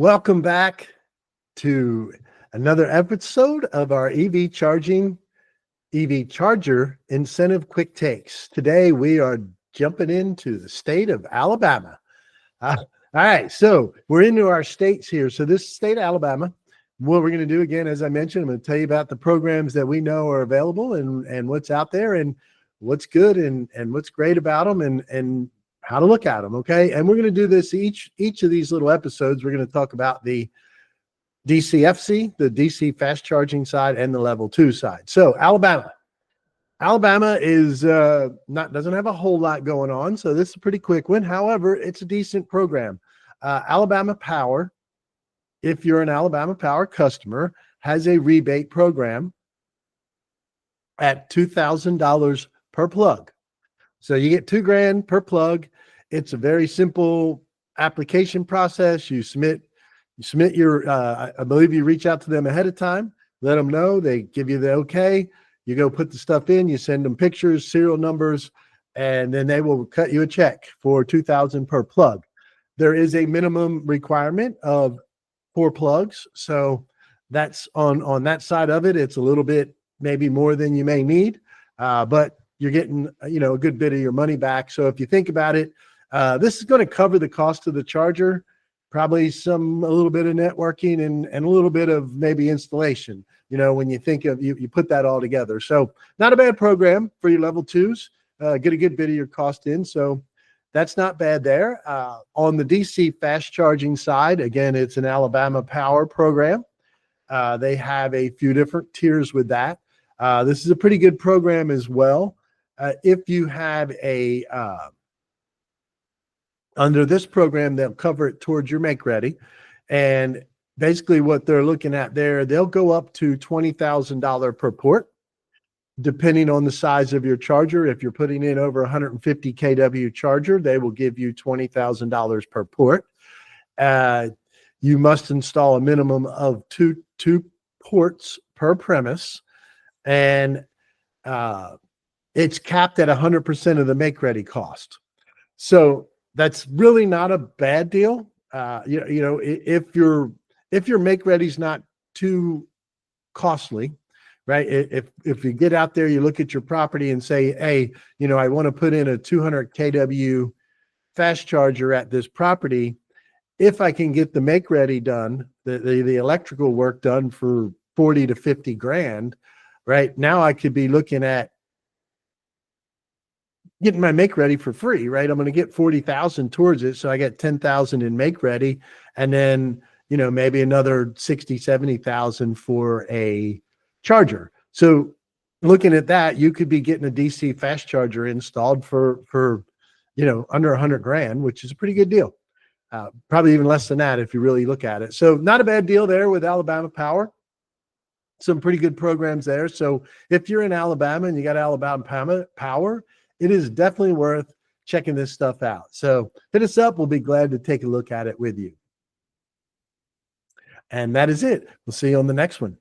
Welcome back to another episode of our EV charger incentive quick takes. Today we are jumping into the state of Alabama. All right, so we're into our states here. So this state of Alabama, what we're going to do again, as I mentioned, I'm going to tell you about the programs that we know are available and what's out there and what's good and what's great about them and how to look at them. Okay. And we're going to do this each of these little episodes. We're going to talk about the DCFC, the DC fast charging side, and the level 2 side. So Alabama is doesn't have a whole lot going on. So this is a pretty quick one. However, it's a decent program. Alabama Power, if you're an Alabama Power customer, has a rebate program at $2,000 per plug. So you get $2,000 per plug. It's a very simple application process. You submit your, I believe you reach out to them ahead of time, let them know, they give you the okay. You go put the stuff in, you send them pictures, serial numbers, and then they will cut you a check for $2,000 per plug. There is a minimum requirement of 4 plugs. So that's on that side of it. It's a little bit, maybe more than you may need, but you're getting, a good bit of your money back. So if you think about it, this is going to cover the cost of the charger, probably a little bit of networking and a little bit of maybe installation, when you think of, you put that all together. So not a bad program for your level 2s, get a good bit of your cost in. So that's not bad there. On the DC fast charging side, again, it's an Alabama Power program. They have a few different tiers with that. This is a pretty good program as well. If you have under this program, they'll cover it towards your make ready. And basically what they're looking at there, they'll go up to $20,000 per port, depending on the size of your charger. If you're putting in over 150 kW charger, they will give you $20,000 per port. You must install a minimum of two ports per premise. And it's capped at 100% of the make ready cost. So that's really not a bad deal. If your make ready is not too costly, right? If you get out there, you look at your property and say, hey, I want to put in a 200 kW fast charger at this property. If I can get the make ready done, the electrical work done for 40 to 50 grand, right? Now I could be looking at getting my make ready for free, right? I'm going to get 40,000 towards it. So I get 10,000 in make ready. And then, maybe another 60, 70,000 for a charger. So looking at that, you could be getting a DC fast charger installed for under 100 grand, which is a pretty good deal. Probably even less than that if you really look at it. So not a bad deal there with Alabama Power. Some pretty good programs there. So if you're in Alabama and you got Alabama Power, it is definitely worth checking this stuff out. So hit us up. We'll be glad to take a look at it with you. And that is it. We'll see you on the next one.